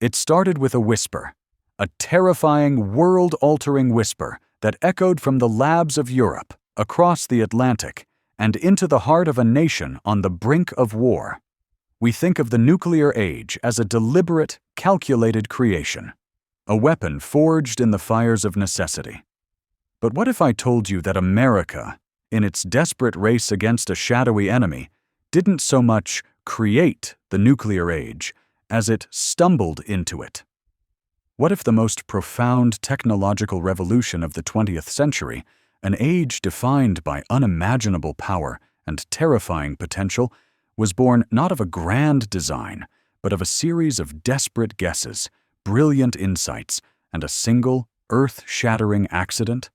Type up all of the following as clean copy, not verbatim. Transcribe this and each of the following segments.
It started with a whisper, a terrifying, world-altering whisper that echoed from the labs of Europe, across the Atlantic, and into the heart of a nation on the brink of war. We think of the nuclear age as a deliberate, calculated creation, a weapon forged in the fires of necessity. But what if I told you that America, in its desperate race against a shadowy enemy, didn't so much create the nuclear age as it stumbled into it? What if the most profound technological revolution of the 20th century, an age defined by unimaginable power and terrifying potential, was born not of a grand design, but of a series of desperate guesses, brilliant insights, and a single, earth-shattering accident?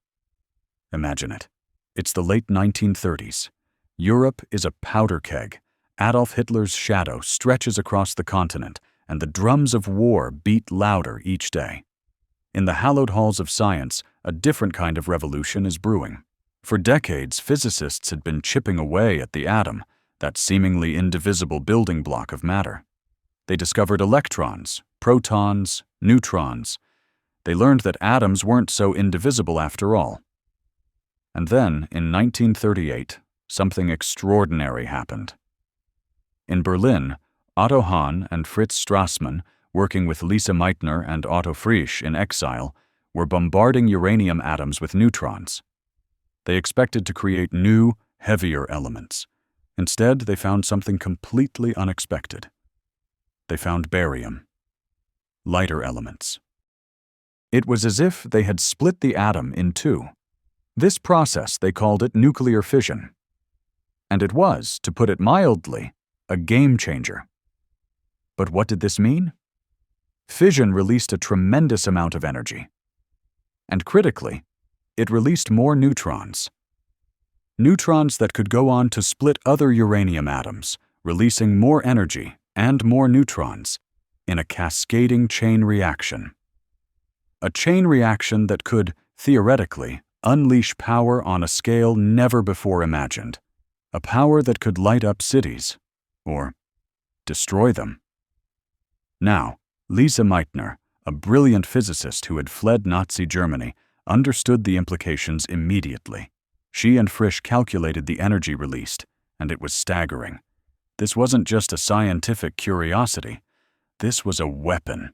Imagine it. It's the late 1930s. Europe is a powder keg. Adolf Hitler's shadow stretches across the continent, and the drums of war beat louder each day. In the hallowed halls of science, a different kind of revolution is brewing. For decades, physicists had been chipping away at the atom, that seemingly indivisible building block of matter. They discovered electrons, protons, neutrons. They learned that atoms weren't so indivisible after all. And then, in 1938, something extraordinary happened. In Berlin, Otto Hahn and Fritz Strassmann, working with Lise Meitner and Otto Frisch in exile, were bombarding uranium atoms with neutrons. They expected to create new, heavier elements. Instead, they found something completely unexpected. They found barium, lighter elements. It was as if they had split the atom in two. This process, they called it nuclear fission. And it was, to put it mildly, a game changer. But what did this mean? Fission released a tremendous amount of energy. And critically, it released more neutrons. Neutrons that could go on to split other uranium atoms, releasing more energy and more neutrons in a cascading chain reaction. A chain reaction that could, theoretically, unleash power on a scale never before imagined. A power that could light up cities, or destroy them. Now, Lise Meitner, a brilliant physicist who had fled Nazi Germany, understood the implications immediately. She and Frisch calculated the energy released, and it was staggering. This wasn't just a scientific curiosity. This was a weapon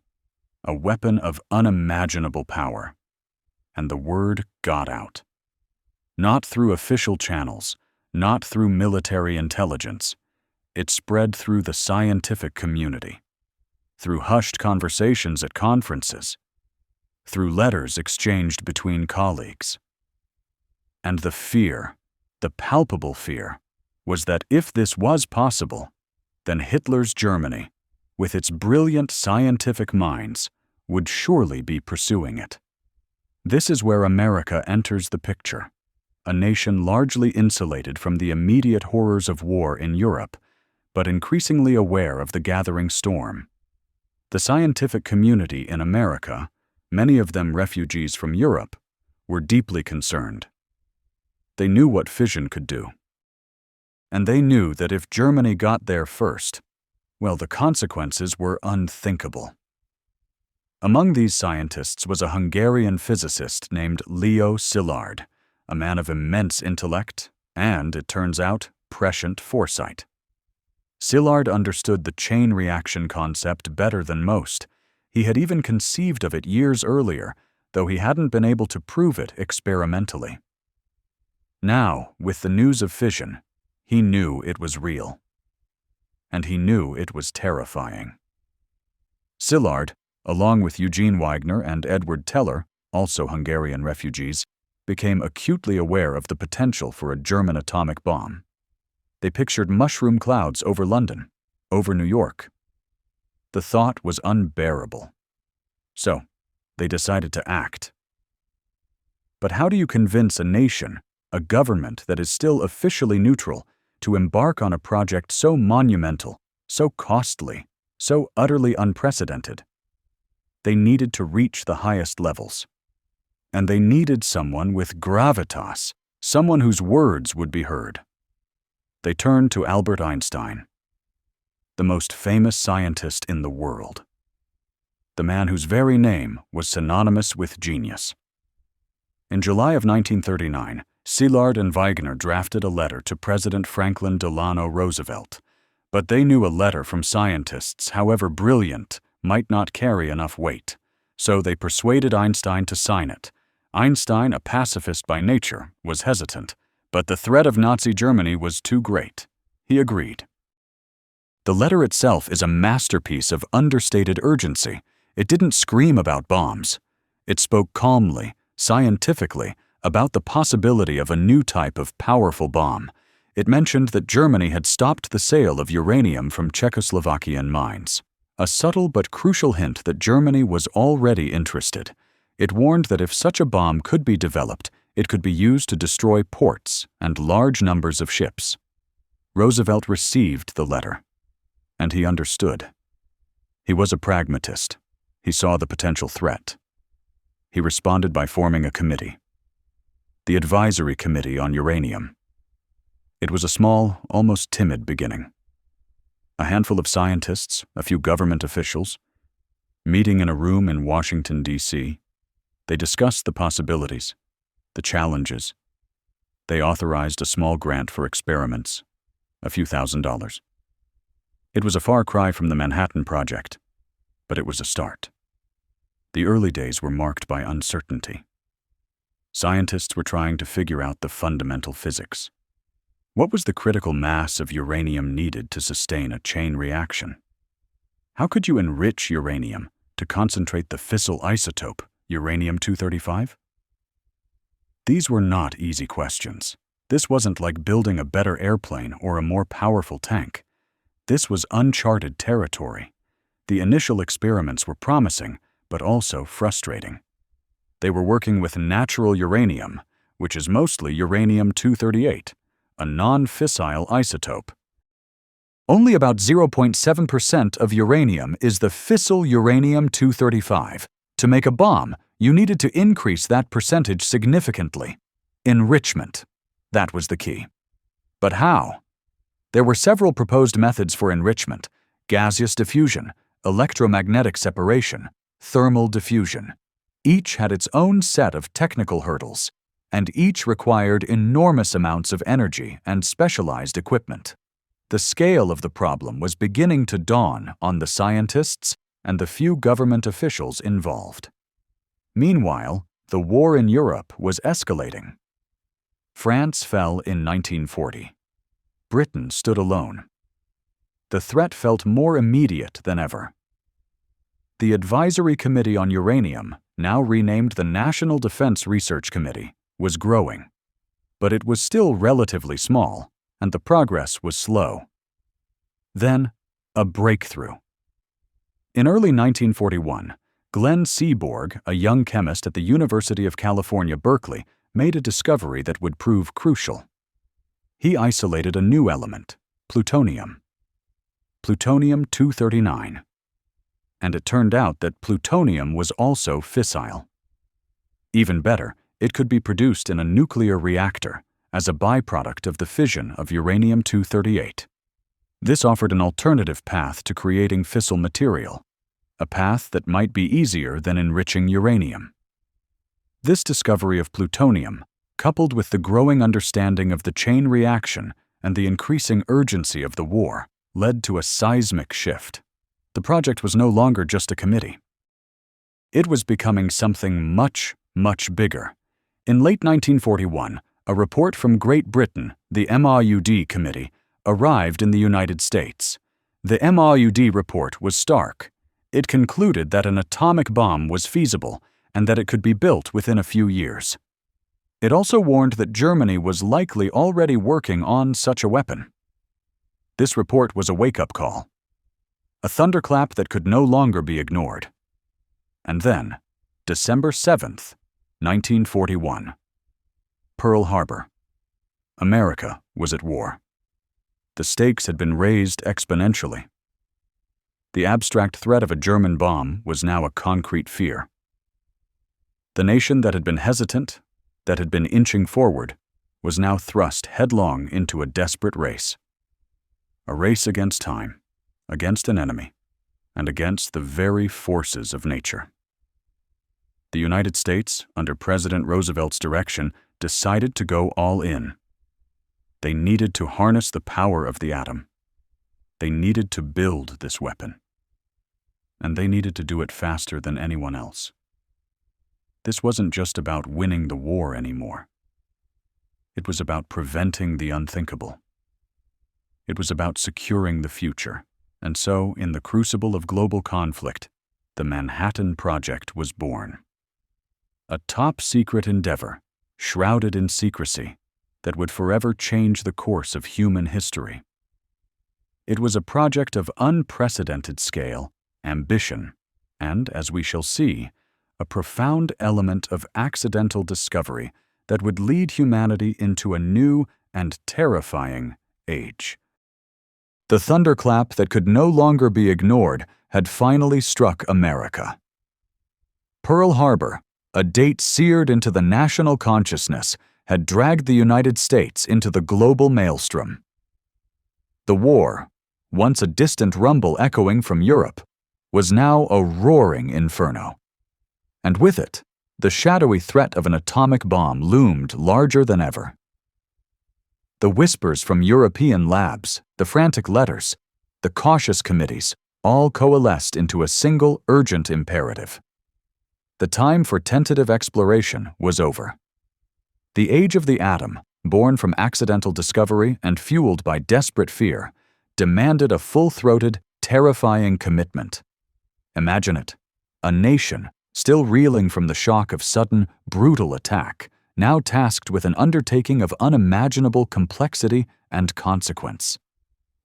of unimaginable power. And the word got out. Not through official channels, not through military intelligence. It spread through the scientific community, through hushed conversations at conferences, through letters exchanged between colleagues. And the fear, the palpable fear, was that if this was possible, then Hitler's Germany, with its brilliant scientific minds, would surely be pursuing it. This is where America enters the picture, a nation largely insulated from the immediate horrors of war in Europe, but increasingly aware of the gathering storm. The scientific community in America, many of them refugees from Europe, were deeply concerned. They knew what fission could do. And they knew that if Germany got there first, well, the consequences were unthinkable. Among these scientists was a Hungarian physicist named Leo Szilard, a man of immense intellect and, it turns out, prescient foresight. Szilard understood the chain reaction concept better than most. He had even conceived of it years earlier, though he hadn't been able to prove it experimentally. Now, with the news of fission, he knew it was real. And he knew it was terrifying. Szilard, along with Eugene Wagner and Edward Teller, also Hungarian refugees, became acutely aware of the potential for a German atomic bomb. They pictured mushroom clouds over London, over New York. The thought was unbearable. So, they decided to act. But how do you convince a nation, a government that is still officially neutral, to embark on a project so monumental, so costly, so utterly unprecedented? They needed to reach the highest levels. And they needed someone with gravitas, someone whose words would be heard. They turned to Albert Einstein, the most famous scientist in the world. the man whose very name was synonymous with genius. In July of 1939, Szilard and Wegener drafted a letter to President Franklin Delano Roosevelt. But they knew a letter from scientists, however brilliant, might not carry enough weight. So they persuaded Einstein to sign it. Einstein, a pacifist by nature, was hesitant, but the threat of Nazi Germany was too great. He agreed. The letter itself is a masterpiece of understated urgency. It didn't scream about bombs. It spoke calmly, scientifically, about the possibility of a new type of powerful bomb. It mentioned that Germany had stopped the sale of uranium from Czechoslovakian mines, a subtle but crucial hint that Germany was already interested. It warned that if such a bomb could be developed, it could be used to destroy ports and large numbers of ships. Roosevelt received the letter, and he understood. He was a pragmatist. He saw the potential threat. He responded by forming a committee, the Advisory Committee on Uranium. It was a small, almost timid beginning. A handful of scientists, a few government officials, meeting in a room in Washington, D.C., they discussed the possibilities, the challenges. They authorized a small grant for experiments, a few $1,000s. It was a far cry from the Manhattan Project, but it was a start. The early days were marked by uncertainty. Scientists were trying to figure out the fundamental physics. What was the critical mass of uranium needed to sustain a chain reaction? How could you enrich uranium to concentrate the fissile isotope, uranium-235? These were not easy questions. This wasn't like building a better airplane or a more powerful tank. This was uncharted territory. The initial experiments were promising, but also frustrating. They were working with natural uranium, which is mostly uranium-238, a non-fissile isotope. Only about 0.7% of uranium is the fissile uranium-235. To make a bomb, you needed to increase that percentage significantly. Enrichment. That was the key. But how? There were several proposed methods for enrichment: gaseous diffusion, electromagnetic separation, thermal diffusion. Each had its own set of technical hurdles, and each required enormous amounts of energy and specialized equipment. The scale of the problem was beginning to dawn on the scientists and the few government officials involved. Meanwhile, the war in Europe was escalating. France fell in 1940. Britain stood alone. The threat felt more immediate than ever. The Advisory Committee on Uranium, now renamed the National Defense Research Committee, was growing. But it was still relatively small, and the progress was slow. Then, a breakthrough. In early 1941, Glenn Seaborg, a young chemist at the University of California, Berkeley, made a discovery that would prove crucial. He isolated a new element, plutonium. Plutonium-239. And it turned out that plutonium was also fissile. Even better, it could be produced in a nuclear reactor as a byproduct of the fission of uranium-238. This offered an alternative path to creating fissile material, a path that might be easier than enriching uranium. This discovery of plutonium, coupled with the growing understanding of the chain reaction and the increasing urgency of the war, led to a seismic shift. The project was no longer just a committee. It was becoming something much, much bigger. In late 1941, a report from Great Britain, the MAUD Committee, arrived in the United States. The MAUD report was stark. It concluded that an atomic bomb was feasible and that it could be built within a few years. It also warned that Germany was likely already working on such a weapon. This report was a wake-up call, a thunderclap that could no longer be ignored. And then, December 7th, 1941. Pearl Harbor. America was at war. The stakes had been raised exponentially. The abstract threat of a German bomb was now a concrete fear. The nation that had been hesitant, that had been inching forward, was now thrust headlong into a desperate race. A race against time, against an enemy, and against the very forces of nature. The United States, under President Roosevelt's direction, decided to go all in. They needed to harness the power of the atom. They needed to build this weapon. And they needed to do it faster than anyone else. This wasn't just about winning the war anymore. It was about preventing the unthinkable. It was about securing the future. And so, in the crucible of global conflict, the Manhattan Project was born. A top-secret endeavor, shrouded in secrecy, that would forever change the course of human history. It was a project of unprecedented scale, ambition, and, as we shall see, a profound element of accidental discovery that would lead humanity into a new and terrifying age. The thunderclap that could no longer be ignored had finally struck America. Pearl Harbor, a date seared into the national consciousness, had dragged the United States into the global maelstrom. The war, once a distant rumble echoing from Europe, was now a roaring inferno. And with it, the shadowy threat of an atomic bomb loomed larger than ever. The whispers from European labs, the frantic letters, the cautious committees, all coalesced into a single urgent imperative. The time for tentative exploration was over. The age of the atom, born from accidental discovery and fueled by desperate fear, demanded a full-throated, terrifying commitment. Imagine it, a nation, still reeling from the shock of sudden, brutal attack, now tasked with an undertaking of unimaginable complexity and consequence.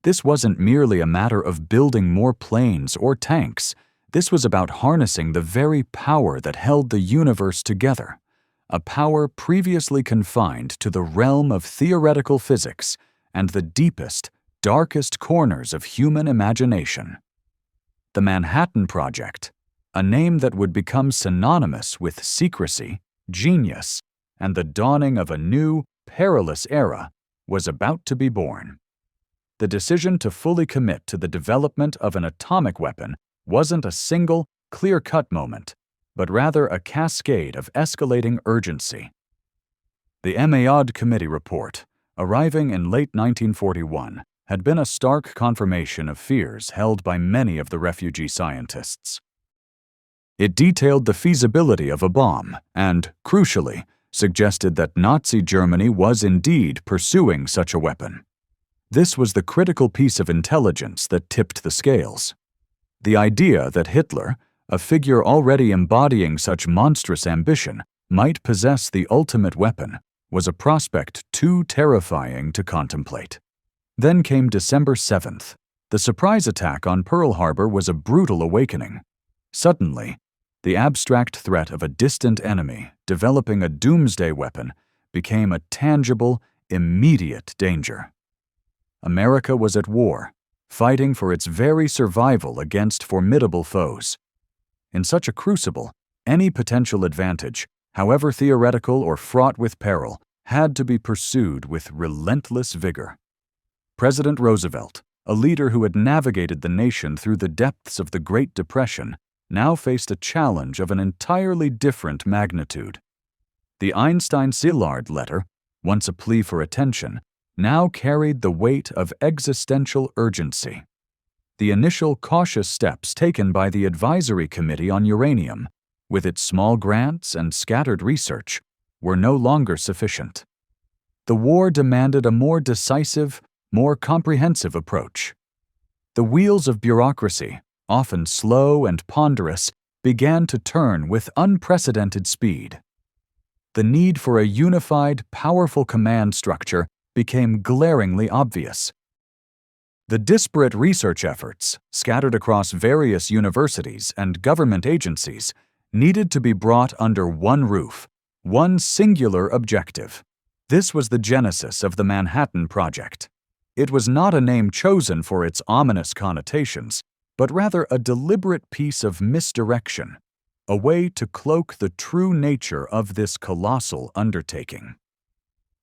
This wasn't merely a matter of building more planes or tanks. This was about harnessing the very power that held the universe together, a power previously confined to the realm of theoretical physics and the deepest, darkest corners of human imagination. The Manhattan Project, a name that would become synonymous with secrecy, genius, and the dawning of a new, perilous era, was about to be born. The decision to fully commit to the development of an atomic weapon wasn't a single, clear-cut moment, but rather a cascade of escalating urgency. The Maod Committee report, arriving in late 1941, had been a stark confirmation of fears held by many of the refugee scientists. It detailed the feasibility of a bomb and, crucially, suggested that Nazi Germany was indeed pursuing such a weapon. This was the critical piece of intelligence that tipped the scales. The idea that Hitler, a figure already embodying such monstrous ambition, might possess the ultimate weapon was a prospect too terrifying to contemplate. Then came December 7th. The surprise attack on Pearl Harbor was a brutal awakening. Suddenly, the abstract threat of a distant enemy developing a doomsday weapon became a tangible, immediate danger. America was at war, fighting for its very survival against formidable foes. In such a crucible, any potential advantage, however theoretical or fraught with peril, had to be pursued with relentless vigor. President Roosevelt, a leader who had navigated the nation through the depths of the Great Depression, now faced a challenge of an entirely different magnitude. The Einstein-Szilard letter, once a plea for attention, now carried the weight of existential urgency. The initial cautious steps taken by the Advisory Committee on Uranium, with its small grants and scattered research, were no longer sufficient. The war demanded a more decisive, more comprehensive approach. The wheels of bureaucracy, often slow and ponderous, began to turn with unprecedented speed. The need for a unified, powerful command structure became glaringly obvious. The disparate research efforts, scattered across various universities and government agencies, needed to be brought under one roof, one singular objective. This was the genesis of the Manhattan Project. It was not a name chosen for its ominous connotations, but rather a deliberate piece of misdirection, a way to cloak the true nature of this colossal undertaking.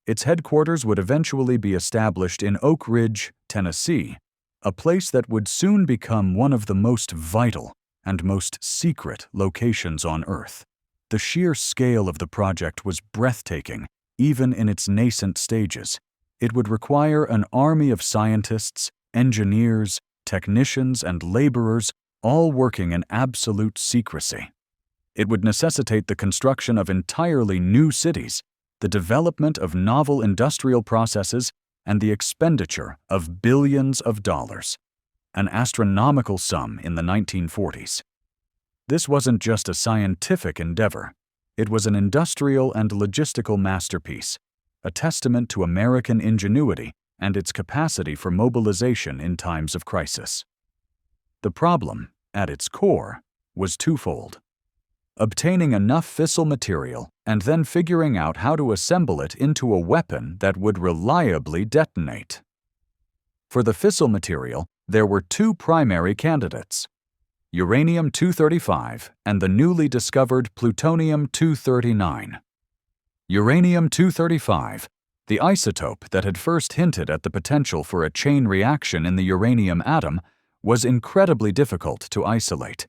Its headquarters would eventually be established in Oak Ridge, Tennessee, a place that would soon become one of the most vital and most secret locations on Earth. The sheer scale of the project was breathtaking, even in its nascent stages. It would require an army of scientists, engineers, technicians, and laborers, all working in absolute secrecy. It would necessitate the construction of entirely new cities, the development of novel industrial processes, and the expenditure of billions of dollars, an astronomical sum in the 1940s. This wasn't just a scientific endeavor. It was an industrial and logistical masterpiece, a testament to American ingenuity and its capacity for mobilization in times of crisis. The problem, at its core, was twofold: obtaining enough fissile material and then figuring out how to assemble it into a weapon that would reliably detonate. For the fissile material, there were two primary candidates: uranium-235 and the newly discovered plutonium-239. Uranium-235, the isotope that had first hinted at the potential for a chain reaction in the uranium atom, was incredibly difficult to isolate.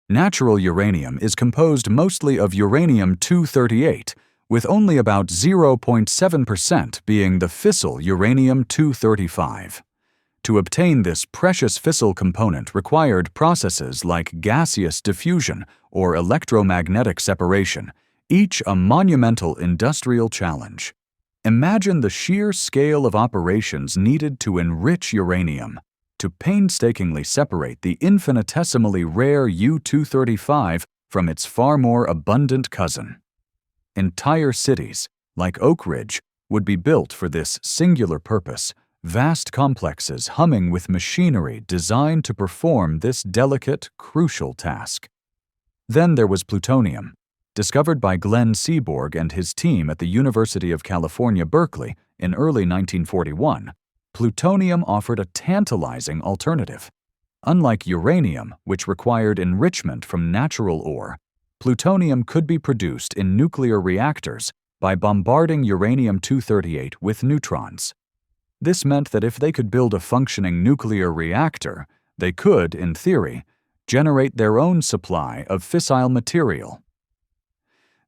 Natural uranium is composed mostly of uranium-238, with only about 0.7% being the fissile uranium-235. To obtain this precious fissile component required processes like gaseous diffusion or electromagnetic separation, each a monumental industrial challenge. Imagine the sheer scale of operations needed to enrich uranium, to painstakingly separate the infinitesimally rare U-235 from its far more abundant cousin. Entire cities, like Oak Ridge, would be built for this singular purpose, vast complexes humming with machinery designed to perform this delicate, crucial task. Then there was plutonium, discovered by Glenn Seaborg and his team at the University of California, Berkeley, in early 1941. Plutonium offered a tantalizing alternative. Unlike uranium, which required enrichment from natural ore, plutonium could be produced in nuclear reactors by bombarding uranium-238 with neutrons. This meant that if they could build a functioning nuclear reactor, they could, in theory, generate their own supply of fissile material.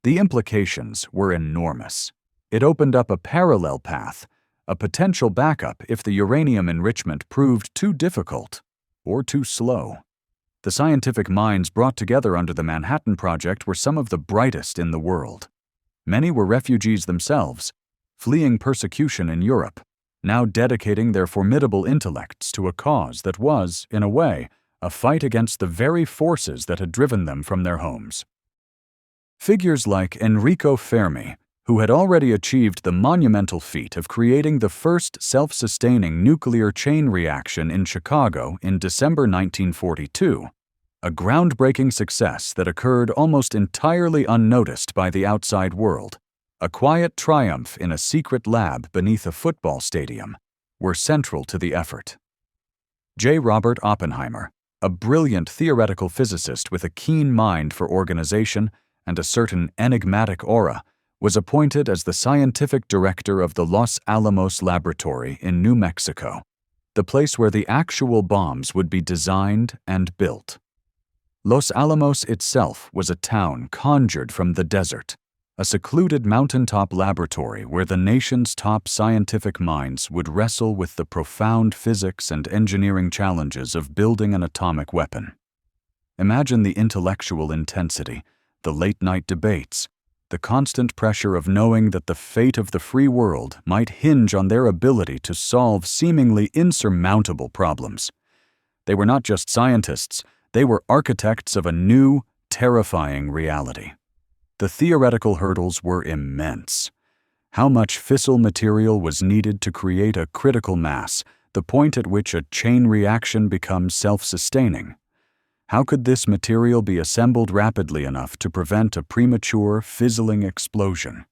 The implications were enormous. It opened up a parallel path, a potential backup if the uranium enrichment proved too difficult or too slow. The scientific minds brought together under the Manhattan Project were some of the brightest in the world. Many were refugees themselves, fleeing persecution in Europe, now dedicating their formidable intellects to a cause that was, in a way, a fight against the very forces that had driven them from their homes. Figures like Enrico Fermi, who had already achieved the monumental feat of creating the first self-sustaining nuclear chain reaction in Chicago in December 1942, a groundbreaking success that occurred almost entirely unnoticed by the outside world, a quiet triumph in a secret lab beneath a football stadium, were central to the effort. J. Robert Oppenheimer, a brilliant theoretical physicist with a keen mind for organization and a certain enigmatic aura, was appointed as the scientific director of the Los Alamos Laboratory in New Mexico, the place where the actual bombs would be designed and built. Los Alamos itself was a town conjured from the desert, a secluded mountaintop laboratory where the nation's top scientific minds would wrestle with the profound physics and engineering challenges of building an atomic weapon. Imagine the intellectual intensity, the late-night debates, the constant pressure of knowing that the fate of the free world might hinge on their ability to solve seemingly insurmountable problems. They were not just scientists, they were architects of a new, terrifying reality. The theoretical hurdles were immense. How much fissile material was needed to create a critical mass, the point at which a chain reaction becomes self-sustaining? How could this material be assembled rapidly enough to prevent a premature, fizzling explosion?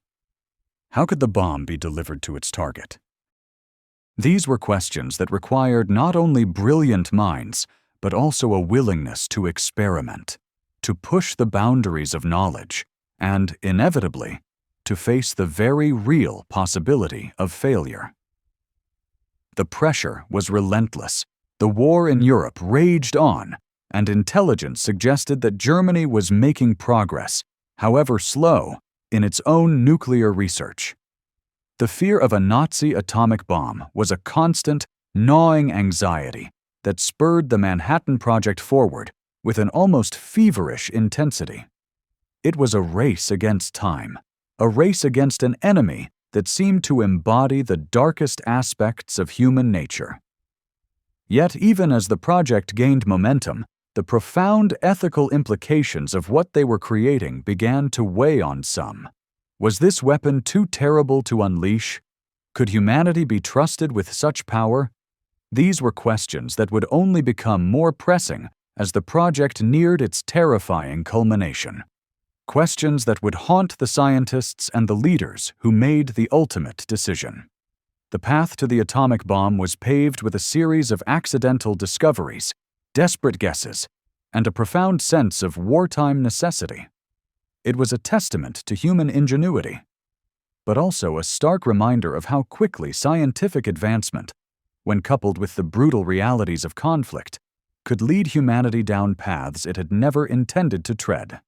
How could the bomb be delivered to its target? These were questions that required not only brilliant minds, but also a willingness to experiment, to push the boundaries of knowledge, and, inevitably, to face the very real possibility of failure. The pressure was relentless. The war in Europe raged on, and intelligence suggested that Germany was making progress, however slow, in its own nuclear research. The fear of a Nazi atomic bomb was a constant, gnawing anxiety that spurred the Manhattan Project forward with an almost feverish intensity. It was a race against time, a race against an enemy that seemed to embody the darkest aspects of human nature. Yet even as the project gained momentum, the profound ethical implications of what they were creating began to weigh on some. Was this weapon too terrible to unleash? Could humanity be trusted with such power? These were questions that would only become more pressing as the project neared its terrifying culmination. Questions that would haunt the scientists and the leaders who made the ultimate decision. The path to the atomic bomb was paved with a series of accidental discoveries, desperate guesses, and a profound sense of wartime necessity. It was a testament to human ingenuity, but also a stark reminder of how quickly scientific advancement, when coupled with the brutal realities of conflict, could lead humanity down paths it had never intended to tread.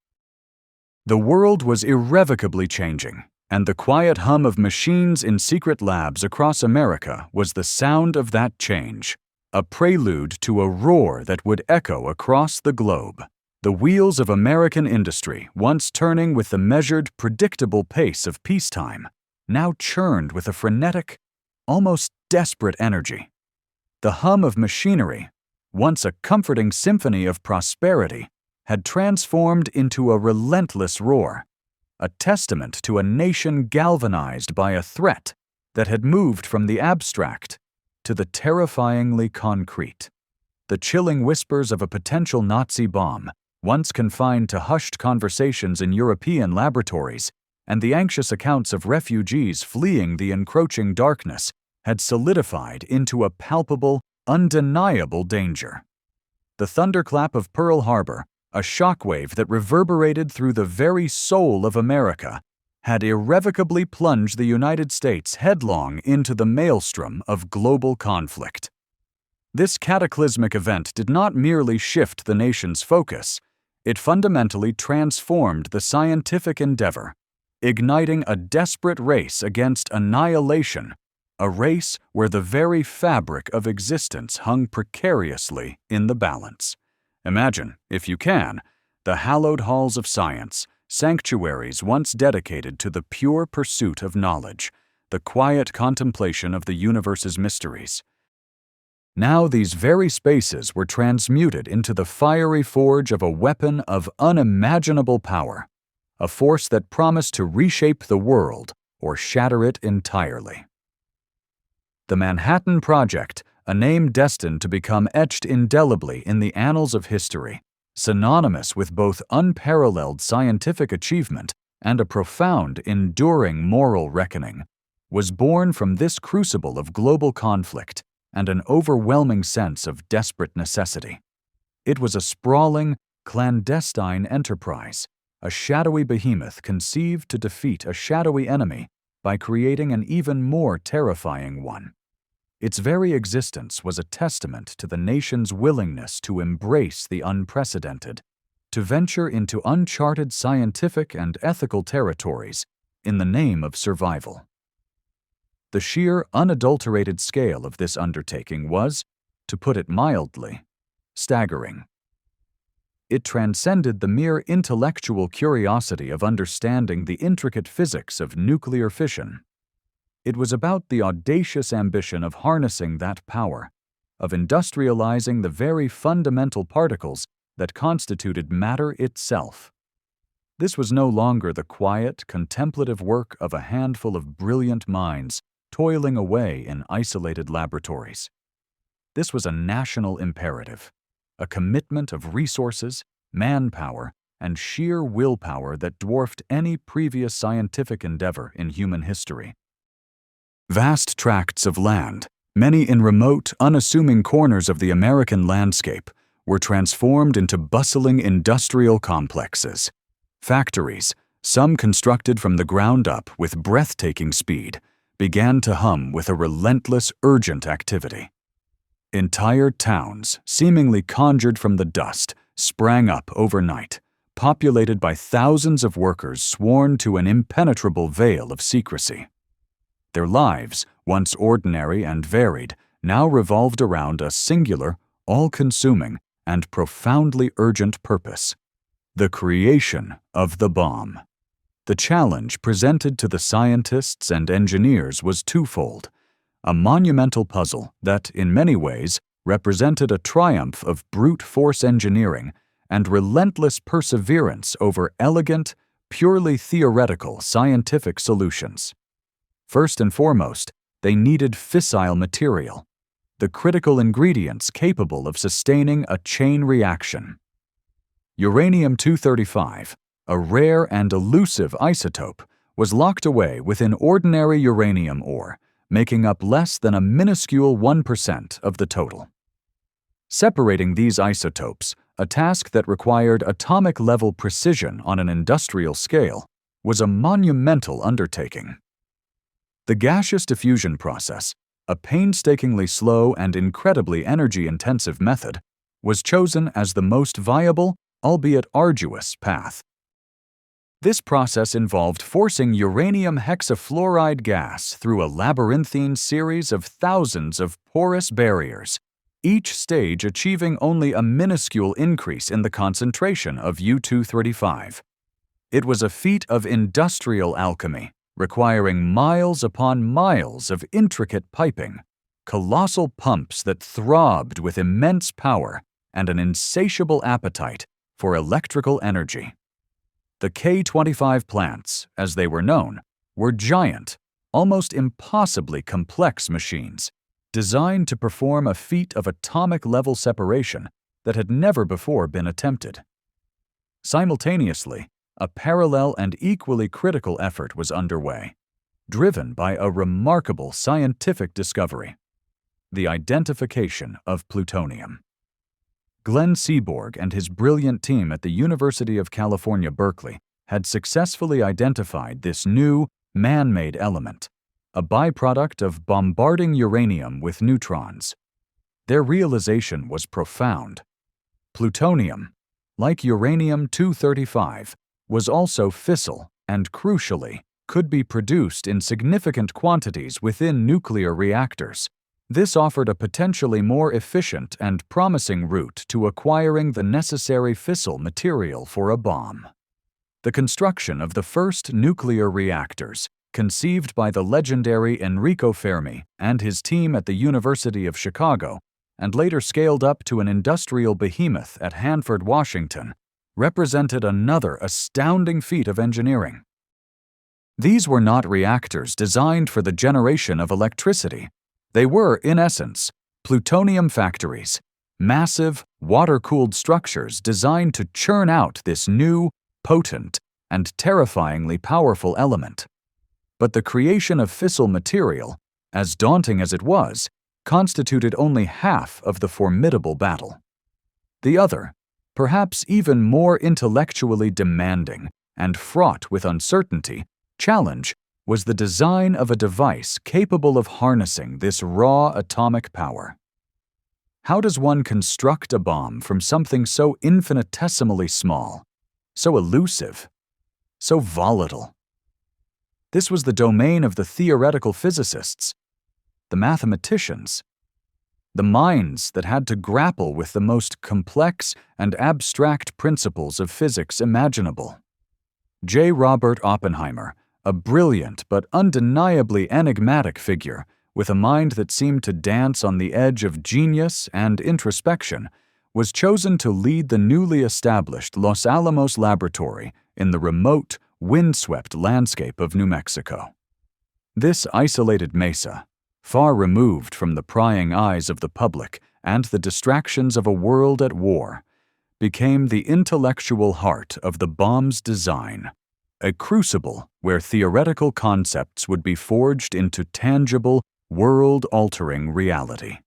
The world was irrevocably changing, and the quiet hum of machines in secret labs across America was the sound of that change, a prelude to a roar that would echo across the globe. The wheels of American industry, once turning with the measured, predictable pace of peacetime, now churned with a frenetic, almost desperate energy. The hum of machinery, once a comforting symphony of prosperity, had transformed into a relentless roar, a testament to a nation galvanized by a threat that had moved from the abstract to the terrifyingly concrete. The chilling whispers of a potential Nazi bomb, once confined to hushed conversations in European laboratories, and the anxious accounts of refugees fleeing the encroaching darkness, had solidified into a palpable, undeniable danger. The thunderclap of Pearl Harbor, a shockwave that reverberated through the very soul of America, had irrevocably plunged the United States headlong into the maelstrom of global conflict. This cataclysmic event did not merely shift the nation's focus, it fundamentally transformed the scientific endeavor, igniting a desperate race against annihilation, a race where the very fabric of existence hung precariously in the balance. Imagine, if you can, the hallowed halls of science, sanctuaries once dedicated to the pure pursuit of knowledge, the quiet contemplation of the universe's mysteries. Now these very spaces were transmuted into the fiery forge of a weapon of unimaginable power, a force that promised to reshape the world or shatter it entirely. The Manhattan Project, a name destined to become etched indelibly in the annals of history, synonymous with both unparalleled scientific achievement and a profound, enduring moral reckoning, was born from this crucible of global conflict and an overwhelming sense of desperate necessity. It was a sprawling, clandestine enterprise, a shadowy behemoth conceived to defeat a shadowy enemy by creating an even more terrifying one. Its very existence was a testament to the nation's willingness to embrace the unprecedented, to venture into uncharted scientific and ethical territories in the name of survival. The sheer, unadulterated scale of this undertaking was, to put it mildly, staggering. It transcended the mere intellectual curiosity of understanding the intricate physics of nuclear fission. It was about the audacious ambition of harnessing that power, of industrializing the very fundamental particles that constituted matter itself. This was no longer the quiet, contemplative work of a handful of brilliant minds toiling away in isolated laboratories. This was a national imperative, a commitment of resources, manpower, and sheer willpower that dwarfed any previous scientific endeavor in human history. Vast tracts of land, many in remote, unassuming corners of the American landscape, were transformed into bustling industrial complexes. Factories, some constructed from the ground up with breathtaking speed, began to hum with a relentless, urgent activity. Entire towns, seemingly conjured from the dust, sprang up overnight, populated by thousands of workers sworn to an impenetrable veil of secrecy. Their lives, once ordinary and varied, now revolved around a singular, all-consuming, and profoundly urgent purpose: the creation of the bomb. The challenge presented to the scientists and engineers was twofold: a monumental puzzle that, in many ways, represented a triumph of brute force engineering and relentless perseverance over elegant, purely theoretical scientific solutions. First and foremost, they needed fissile material, the critical ingredients capable of sustaining a chain reaction. Uranium-235, a rare and elusive isotope, was locked away within ordinary uranium ore, making up less than a minuscule 1% of the total. Separating these isotopes, a task that required atomic-level precision on an industrial scale, was a monumental undertaking. The gaseous diffusion process, a painstakingly slow and incredibly energy-intensive method, was chosen as the most viable, albeit arduous, path. This process involved forcing uranium hexafluoride gas through a labyrinthine series of thousands of porous barriers, each stage achieving only a minuscule increase in the concentration of U-235. It was a feat of industrial alchemy, requiring miles upon miles of intricate piping, colossal pumps that throbbed with immense power, and an insatiable appetite for electrical energy. The K-25 plants, as they were known, were giant, almost impossibly complex machines, designed to perform a feat of atomic-level separation that had never before been attempted. Simultaneously, a parallel and equally critical effort was underway, driven by a remarkable scientific discovery: the identification of plutonium. Glenn Seaborg and his brilliant team at the University of California, Berkeley, had successfully identified this new, man-made element, a byproduct of bombarding uranium with neutrons. Their realization was profound. Plutonium, like uranium-235, was also fissile and, crucially, could be produced in significant quantities within nuclear reactors. This offered a potentially more efficient and promising route to acquiring the necessary fissile material for a bomb. The construction of the first nuclear reactors, conceived by the legendary Enrico Fermi and his team at the University of Chicago, and later scaled up to an industrial behemoth at Hanford, Washington, represented another astounding feat of engineering. These were not reactors designed for the generation of electricity. They were, in essence, plutonium factories, massive, water-cooled structures designed to churn out this new, potent, and terrifyingly powerful element. But the creation of fissile material, as daunting as it was, constituted only half of the formidable battle. The other, perhaps even more intellectually demanding and fraught with uncertainty, challenge was the design of a device capable of harnessing this raw atomic power. How does one construct a bomb from something so infinitesimally small, so elusive, so volatile? This was the domain of the theoretical physicists, the mathematicians, the minds that had to grapple with the most complex and abstract principles of physics imaginable. J. Robert Oppenheimer, a brilliant but undeniably enigmatic figure with a mind that seemed to dance on the edge of genius and introspection, was chosen to lead the newly established Los Alamos Laboratory in the remote, windswept landscape of New Mexico. This isolated mesa, far removed from the prying eyes of the public and the distractions of a world at war, became the intellectual heart of the bomb's design, a crucible where theoretical concepts would be forged into tangible, world-altering reality.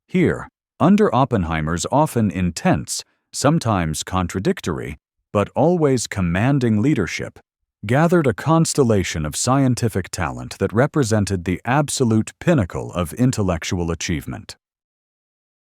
Here, under Oppenheimer's often intense, sometimes contradictory, but always commanding leadership, gathered a constellation of scientific talent that represented the absolute pinnacle of intellectual achievement.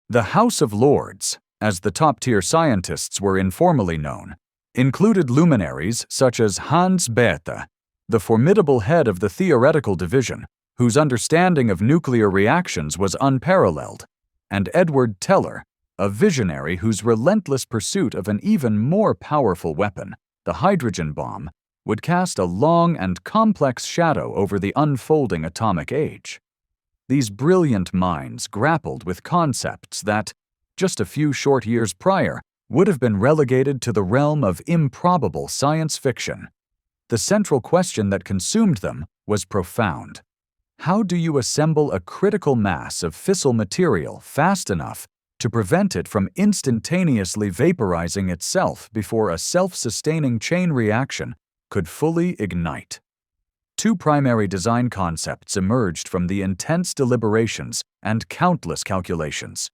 The House of Lords, as the top-tier scientists were informally known, included luminaries such as Hans Bethe, the formidable head of the theoretical division, whose understanding of nuclear reactions was unparalleled, and Edward Teller, a visionary whose relentless pursuit of an even more powerful weapon, the hydrogen bomb, would cast a long and complex shadow over the unfolding atomic age. These brilliant minds grappled with concepts that, just a few short years prior, would have been relegated to the realm of improbable science fiction. The central question that consumed them was profound. How do you assemble a critical mass of fissile material fast enough to prevent it from instantaneously vaporizing itself before a self-sustaining chain reaction could fully ignite? Two primary design concepts emerged from the intense deliberations and countless calculations.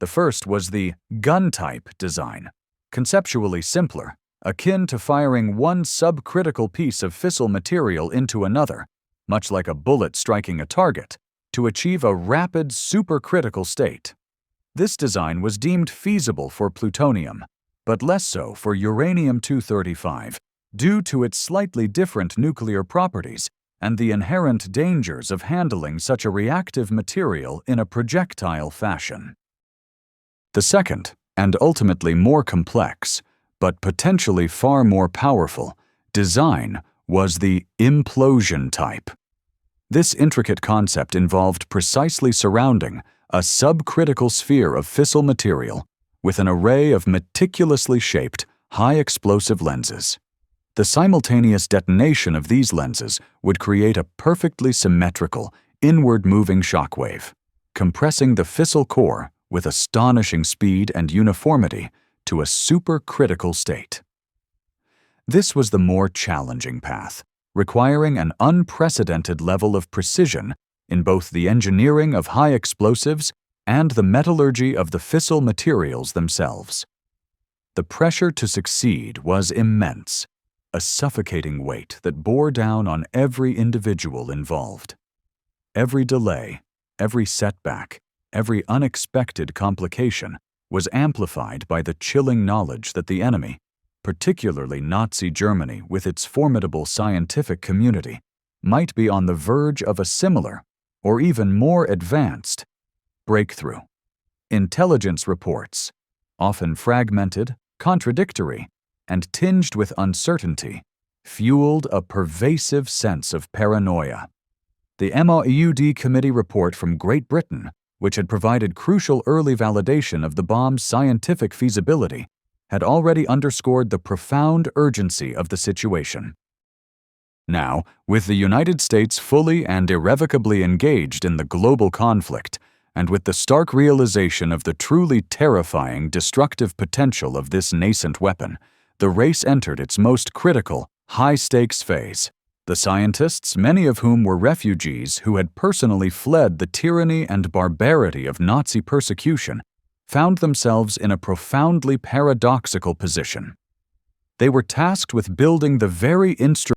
The first was the gun-type design, conceptually simpler, akin to firing one subcritical piece of fissile material into another, much like a bullet striking a target, to achieve a rapid supercritical state. This design was deemed feasible for plutonium, but less so for uranium-235, due to its slightly different nuclear properties and the inherent dangers of handling such a reactive material in a projectile fashion. The second, and ultimately more complex, but potentially far more powerful, design was the implosion type. This intricate concept involved precisely surrounding a subcritical sphere of fissile material with an array of meticulously shaped, high-explosive lenses. The simultaneous detonation of these lenses would create a perfectly symmetrical, inward-moving shockwave, compressing the fissile core with astonishing speed and uniformity to a supercritical state. This was the more challenging path, requiring an unprecedented level of precision in both the engineering of high explosives and the metallurgy of the fissile materials themselves. The pressure to succeed was immense, a suffocating weight that bore down on every individual involved. Every delay, every setback, every unexpected complication was amplified by the chilling knowledge that the enemy, particularly Nazi Germany with its formidable scientific community, might be on the verge of a similar, or even more advanced, breakthrough. Intelligence reports, often fragmented, contradictory, and tinged with uncertainty, fueled a pervasive sense of paranoia. The MAUD committee report from Great Britain, which had provided crucial early validation of the bomb's scientific feasibility, had already underscored the profound urgency of the situation. Now, with the United States fully and irrevocably engaged in the global conflict, and with the stark realization of the truly terrifying destructive potential of this nascent weapon, the race entered its most critical, high-stakes phase. The scientists, many of whom were refugees who had personally fled the tyranny and barbarity of Nazi persecution, found themselves in a profoundly paradoxical position. They were tasked with building the very instrument